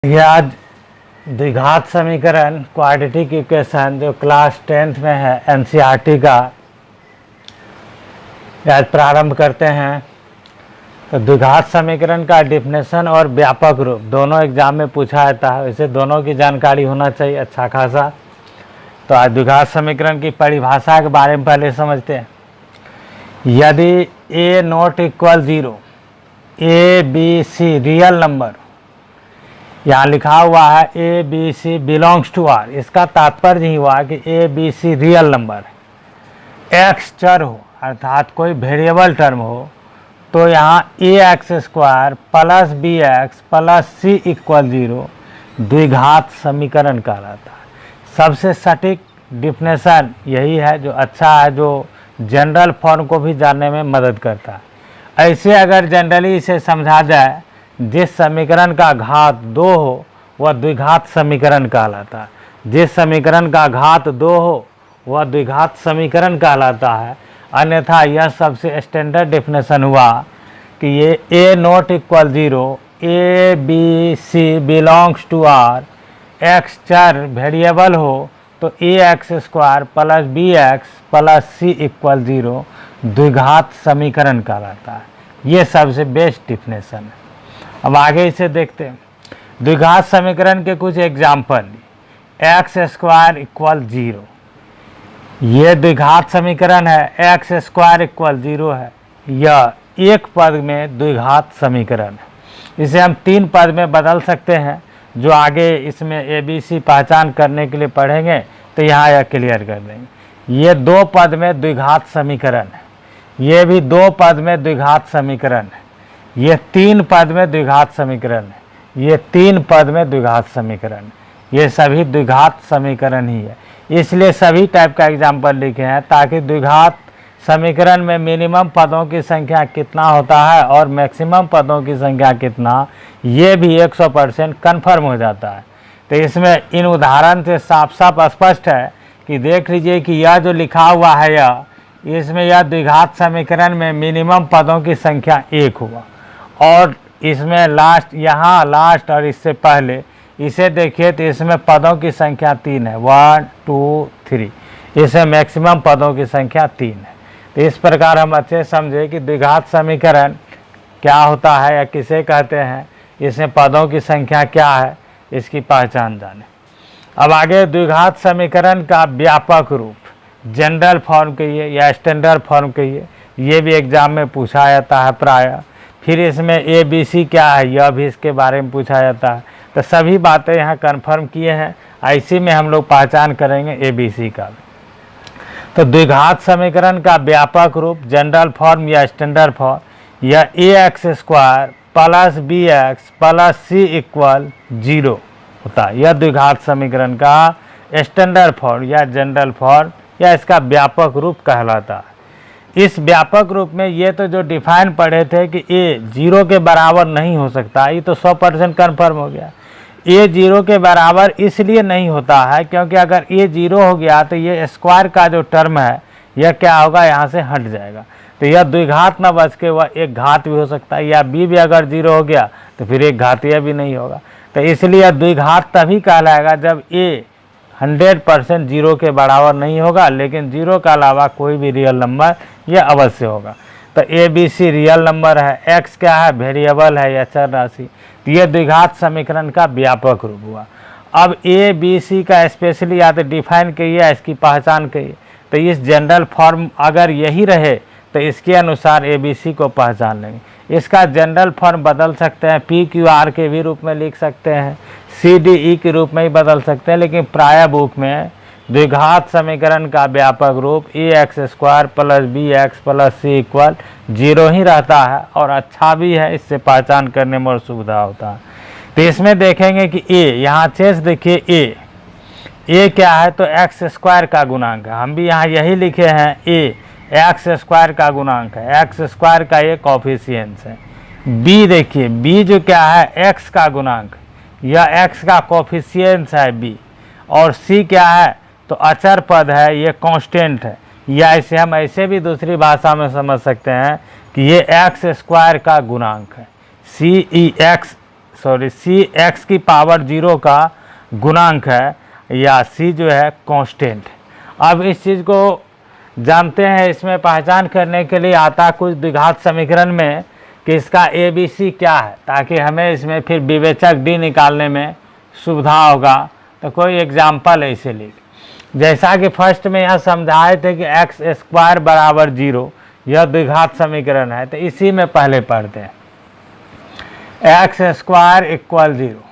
ये आज द्विघात समीकरण क्वाड्रेटिक इक्वेशन जो क्लास 10th में है एनसीईआरटी का आज प्रारंभ करते हैं। तो द्विघात समीकरण का डेफिनेशन और व्यापक रूप दोनों एग्जाम में पूछा जाता है, वैसे दोनों की जानकारी होना चाहिए अच्छा खासा। तो आज द्विघात समीकरण की परिभाषा के बारे में पहले समझते हैं। यदि a not equal 0 a b c real number, यहाँ लिखा हुआ है A B C belongs to R, इसका तात्पर्य ही हुआ कि A B C real number है। एक्स चर हो अर्थात कोई वेरिएबल टर्म हो तो यहाँ A X square plus B X plus C equal 0 द्विघात समीकरण कहलाता है। सबसे सटीक डिफिनेशन यही है जो अच्छा है, जो जनरल फॉर्म को भी जानने में मदद करता है। ऐसे अगर जनरली इसे समझा जाए, जिस समीकरण का घात 2 हो वह द्विघात समीकरण कहलाता है। जिस समीकरण का घात 2 हो वह द्विघात समीकरण कहलाता है। अन्यथा यह सबसे स्टैंडर्ड डेफिनेशन हुआ कि ये a not equal 0 a b c belongs to R, x चर वेरिएबल हो तो A X square plus B X plus C equal 0 द्विघात समीकरण कहलाता है। ये सबसे बेस्ट डिफिनेशन है। अब आगे इसे देखते हैं। द्विघात समीकरण के कुछ एग्जाम्पल, एक्स स्क्वायर इक्वल 0, ये द्विघात समीकरण है। एक्स स्क्वायर इक्वल 0 है, यह एक पद में द्विघात समीकरण है। इसे हम 3 पद में बदल सकते हैं, जो आगे इसमें ए बी सी पहचान करने के लिए पढ़ेंगे तो यहाँ यह क्लियर कर देंगे। ये 2 पद में द्विघात समीकरण है, ये भी 2 पद में द्विघात समीकरण है, ये 3 पद में द्विघात समीकरण है, ये 3 पद में द्विघात समीकरण है। ये सभी द्विघात समीकरण ही है, इसलिए सभी टाइप का एग्जाम्पल लिखे हैं ताकि द्विघात समीकरण में मिनिमम पदों की संख्या कितना होता है और मैक्सिमम पदों की संख्या कितना, ये भी 100% कन्फर्म हो जाता है। तो इसमें इन उदाहरण से साफ साफ स्पष्ट है कि देख लीजिए कि यह जो लिखा हुआ है इसमें यह द्विघात समीकरण में मिनिमम पदों की संख्या 1 हुआ, और इसमें लास्ट यहाँ लास्ट और इससे पहले इसे देखिए तो इसमें पदों की संख्या 3 है, 1 2 3, इसमें मैक्सिमम पदों की संख्या 3 है। तो इस प्रकार हम अच्छे समझे कि द्विघात समीकरण क्या होता है या किसे कहते हैं, इसमें पदों की संख्या क्या है, इसकी पहचान जाने। अब आगे द्विघात समीकरण का व्यापक रूप जनरल फॉर्म कहिए या स्टैंडर्ड फॉर्म कहिए, ये भी एग्जाम में पूछा जाता है प्रायः। फिर इसमें ए बी सी क्या है, यह भी इसके बारे में पूछा जाता है। तो सभी बातें यहाँ कन्फर्म किए हैं, इसी में हम लोग पहचान करेंगे ए बी सी का। तो द्विघात समीकरण का व्यापक रूप जनरल फॉर्म या स्टैंडर्ड फॉर्म या A X square plus B X plus C equal 0 होता है। यह द्विघात समीकरण का स्टैंडर्ड फॉर्म या जनरल फॉर्म या इसका व्यापक रूप कहलाता है। इस व्यापक रूप में ये तो जो डिफाइन पढ़े थे कि a 0 के बराबर नहीं हो सकता, ये तो 100% कन्फर्म हो गया। a 0 के बराबर इसलिए नहीं होता है क्योंकि अगर a 0 हो गया तो ये स्क्वायर का जो टर्म है यह क्या होगा, यहाँ से हट जाएगा। तो यह द्विघात न बच के वह एक घात भी हो सकता है, या b भी अगर 0 हो गया तो फिर एक घातीय भी नहीं होगा। तो इसलिए द्विघात तभी कहलाएगा जब a 100% 0 के बराबर नहीं होगा, लेकिन 0 के अलावा कोई भी रियल नंबर यह अवश्य होगा। तो A B C real number है, एक्स क्या है, वेरिएबल है या चर राशि। तो यह द्विघात समीकरण का व्यापक रूप हुआ। अब ए बी सी का स्पेशली या तो डिफाइन करिए, इसकी पहचान करिए। तो इस जनरल फॉर्म अगर यही रहे तो इसके अनुसार ए बी सी को पहचान लेंगे। इसका जनरल फॉर्म बदल सकते हैं, पी क्यू आर के भी रूप में लिख सकते हैं, सी डी ई के रूप में ही बदल सकते हैं, लेकिन प्राय बुक में द्विघात समीकरण का व्यापक रूप A X square plus B X plus C equal 0 ही रहता है, और अच्छा भी है, इससे पहचान करने में और सुविधा होता है। तो इसमें देखेंगे कि ए, यहाँ चेस देखिए ए क्या है, तो एक्स स्क्वायर का गुणांक है। हम भी यहाँ यही लिखे हैं, ए एक्स स्क्वायर का गुणांक है, एक्स स्क्वायर का ये कोफिशिएंट है। बी देखिए, बी जो क्या है, एक्स का गुणांक, यह एक्स का कोफिशिएंट है बी। और सी क्या है, तो अचर पद है, ये कांस्टेंट है, या इसे हम ऐसे भी दूसरी भाषा में समझ सकते हैं कि ये एक्स स्क्वायर का गुणांक है। सी ई एक्स सी एक्स की पावर 0 का गुणांक है, या सी जो है कांस्टेंट। अब इस चीज़ को जानते हैं, इसमें पहचान करने के लिए आता कुछ द्विघात समीकरण में कि इसका ए बी सी क्या है, ताकि हमें इसमें फिर विवेचक डी निकालने में सुविधा होगा। तो कोई एग्जाम्पल ऐसे लिख, जैसा कि फर्स्ट में यहाँ समझाए थे कि एक्स स्क्वायर बराबर 0, यह द्विघात समीकरण है। तो इसी में पहले पढ़ते हैं, एक्स स्क्वायर इक्वल 0,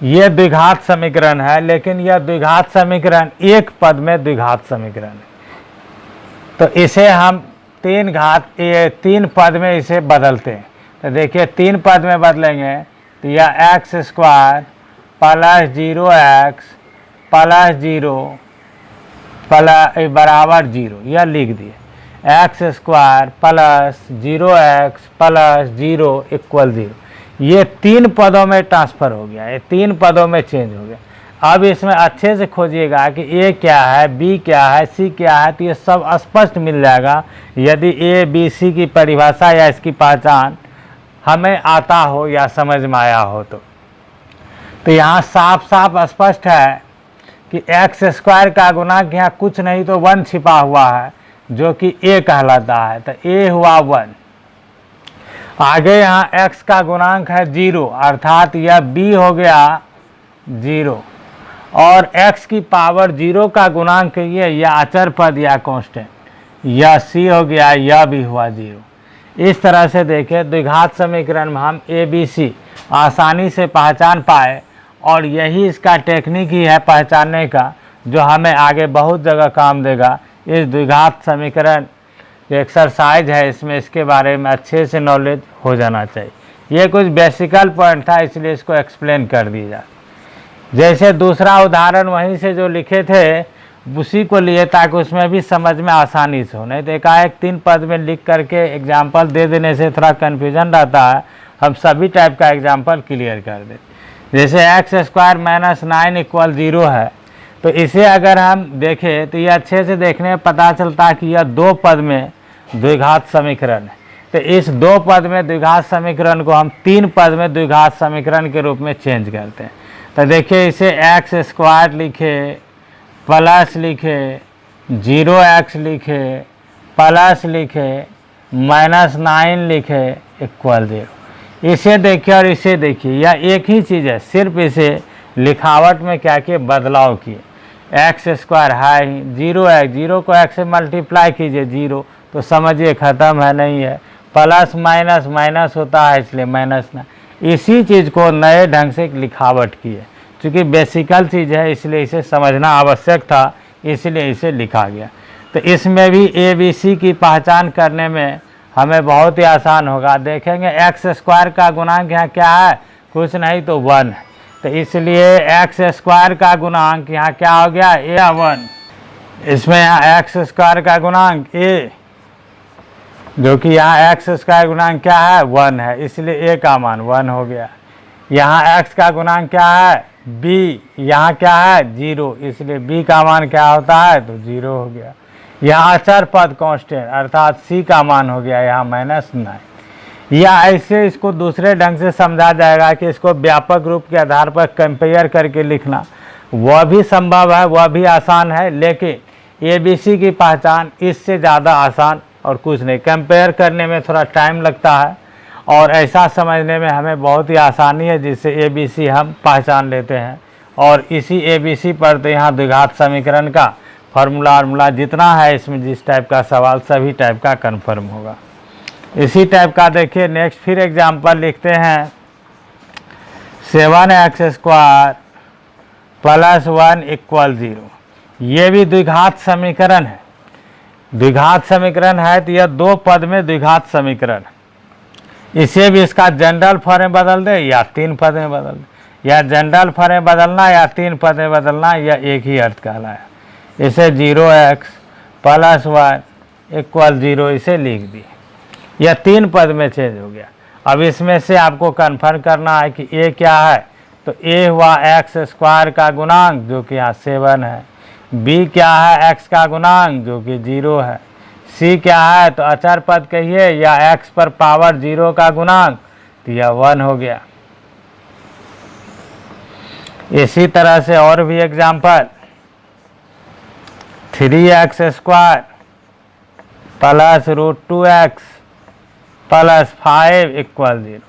ये द्विघात समीकरण है, लेकिन यह द्विघात समीकरण एक पद में द्विघात समीकरण है। तो इसे हम तीन पद में इसे बदलते हैं। तो देखिए 3 पद में बदलेंगे तो यह x square plus 0x plus 0 बराबर 0, यह लिख दिए। X square plus 0x plus 0 equal 0, ये 3 पदों में ट्रांसफ़र हो गया, ये 3 पदों में चेंज हो गया। अब इसमें अच्छे से खोजिएगा कि ए क्या है, बी क्या है, सी क्या है, तो ये सब स्पष्ट मिल जाएगा यदि ए बी सी की परिभाषा या इसकी पहचान हमें आता हो या समझ में आया हो। तो यहाँ साफ साफ स्पष्ट है कि एक्स स्क्वायर का गुणांक यहाँ कुछ नहीं तो 1 छिपा हुआ है, जो कि ए कहलाता है। तो ए हुआ 1। आगे यहाँ x का गुणांक है 0, अर्थात यह b हो गया 0, और x की पावर 0 का गुणांक ये या अचर पद या कांस्टेंट, यह c हो गया, यह भी हुआ 0। इस तरह से देखें द्विघात समीकरण में हम ए बी सी आसानी से पहचान पाए, और यही इसका टेक्निक ही है पहचानने का, जो हमें आगे बहुत जगह काम देगा। इस द्विघात समीकरण एक्सरसाइज है, इसमें इसके बारे में अच्छे से नॉलेज हो जाना चाहिए। ये कुछ बेसिकल पॉइंट था, इसलिए इसको एक्सप्लेन कर दिया। जैसे दूसरा उदाहरण वहीं से जो लिखे थे उसी को लिए, ताकि उसमें भी समझ में आसानी से हो। नहीं तो एकाएक 3 पद में लिख करके एग्जाम्पल दे देने से थोड़ा कन्फ्यूजन रहता है। हम सभी टाइप का एग्जाम्पल क्लियर कर दें। जैसे एक्स स्क्वायर माइनस 9 इक्वल 0 है, तो इसे अगर हम देखें तो ये अच्छे से देखने में पता चलता है कि यह 2 पद में द्विघात समीकरण है। तो इस 2 पद में द्विघात समीकरण को हम 3 पद में द्विघात समीकरण के रूप में चेंज करते हैं। तो देखिए इसे एक्स स्क्वायर लिखे, प्लस लिखे, 0x लिखे, प्लस लिखे, माइनस 9 लिखे, इक्वल 0। इसे देखिए और इसे देखिए, यह एक ही चीज़ है, सिर्फ इसे लिखावट में क्या किए बदलाव किए। एक्स स्क्वायर है ही, 0x, 0 को x से मल्टीप्लाई कीजिए 0, तो समझिए ख़त्म है, नहीं है। प्लस माइनस माइनस होता है, इसलिए माइनस ना। इसी चीज़ को नए ढंग से लिखावट की है, चूँकि बेसिकल चीज़ है इसलिए इसे समझना आवश्यक था, इसलिए इसे लिखा गया। तो इसमें भी ए बी सी की पहचान करने में हमें बहुत ही आसान होगा। देखेंगे एक्स स्क्वायर का गुणांक यहाँ क्या है, कुछ नहीं तो 1 है। तो इसलिए एक्स स्क्वायर का गुणांक यहाँ क्या हो गया, ए 1। इसमें यहाँ एक्स स्क्वायर का गुणांक ए, जो कि यहाँ एक्स स्क्वायर गुणांक क्या है 1 है, इसलिए ए का मान 1 हो गया। यहाँ एक्स का गुणांक क्या है बी, यहाँ क्या है 0, इसलिए बी का मान क्या होता है तो 0 हो गया। यहाँ अचर पद कांस्टेंट, अर्थात सी का मान हो गया यहाँ -9। या ऐसे इसको दूसरे ढंग से समझा जाएगा कि इसको व्यापक रूप के आधार पर कंपेयर करके लिखना, वह भी संभव है, वह भी आसान है, लेकिन ए बी सी की पहचान इससे ज़्यादा आसान और कुछ नहीं। कंपेयर करने में थोड़ा टाइम लगता है, और ऐसा समझने में हमें बहुत ही आसानी है, जिससे ए बी सी हम पहचान लेते हैं। और इसी ए बी सी पर तो यहाँ द्विघात समीकरण का फार्मूला जितना है, इसमें जिस टाइप का सवाल सभी टाइप का कन्फर्म होगा। इसी टाइप का देखिए नेक्स्ट फिर एग्जाम्पल लिखते हैं, 7x स्क्वायर प्लस 1 इक्वल 0। ये भी द्विघात समीकरण है। द्विघात समीकरण है तो यह 2 पद में द्विघात समीकरण। इसे भी इसका जनरल फॉर्म में बदल दे या 3 पद में बदल दे, या जनरल फॉर्म में बदलना या 3 पद में बदलना, यह एक ही अर्थ कहलाया। इसे 0x प्लस 1 इक्वल 0 इसे लिख दी, यह 3 पद में चेंज हो गया। अब इसमें से आपको कन्फर्म करना है कि ए क्या है, तो ए हुआ एक्स स्क्वायर का गुणांक जो कि यहाँ 7 है, बी क्या है एक्स का गुणांक जो कि 0 है, सी क्या है तो अचर पद कहिए या एक्स पर पावर 0 का गुणांक, तो यह 1 हो गया। इसी तरह से और भी example, 3x² plus √2x plus 5 = 0।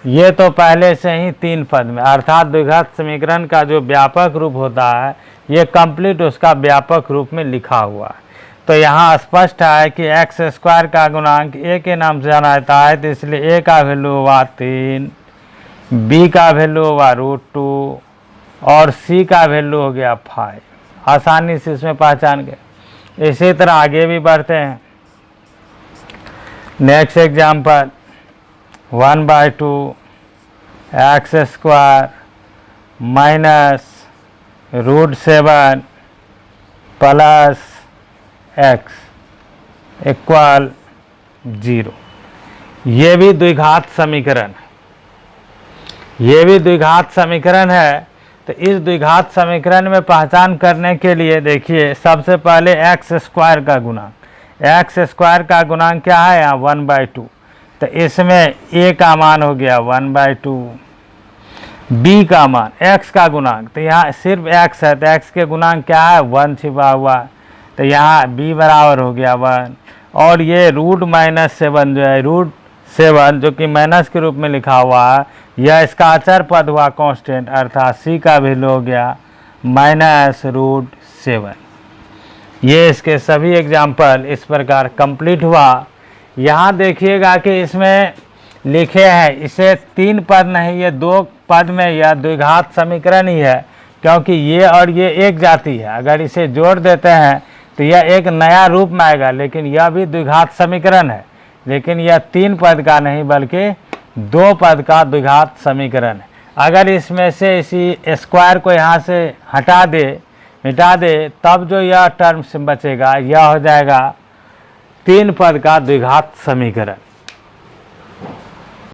ये तो पहले से ही 3 पद में, अर्थात द्विघात समीकरण का जो व्यापक रूप होता है ये कंप्लीट उसका व्यापक रूप में लिखा हुआ है। तो यहाँ स्पष्ट है कि x² का गुणांक a के नाम से जाना जाता है, तो इसलिए a का वैल्यू हुआ 3, b का वैल्यू हुआ √2 और c का वैल्यू हो गया 5। आसानी से इसमें पहचान गए। इसी तरह आगे भी बढ़ते हैं। Next example, 1/2 x² minus √7 plus x = 0। ये भी द्विघात समीकरण है, ये भी द्विघात समीकरण है। तो इस द्विघात समीकरण में पहचान करने के लिए देखिए, सबसे पहले x² का गुणांक, x² का गुणांक क्या है यहाँ 1/2, तो इसमें a का मान हो गया 1/2, b का मान, x का गुणांक, तो यहाँ सिर्फ x है तो x के गुणांक क्या है 1 छिपा हुआ, तो यहाँ b बराबर हो गया 1। और ये √-7 जो है, √7 जो कि माइनस के रूप में लिखा हुआ है, यह इसका अचर पद हुआ कांस्टेंट, अर्थात c का वैल्यू हो गया -√7। ये इसके सभी एग्जाम्पल इस प्रकार कंप्लीट हुआ। यहाँ देखिएगा कि इसमें लिखे हैं, इसे 3 पद नहीं, ये 2 पद में यह द्विघात समीकरण ही है, क्योंकि ये और ये एक जाति है। अगर इसे जोड़ देते हैं तो यह एक नया रूप में आएगा, लेकिन यह भी द्विघात समीकरण है, लेकिन यह 3 पद का नहीं बल्कि 2 पद का द्विघात समीकरण है। अगर इसमें से इसी स्क्वायर को यहाँ से मिटा दे तब जो यह टर्म बचेगा यह हो जाएगा 3 पद का द्विघात समीकरण।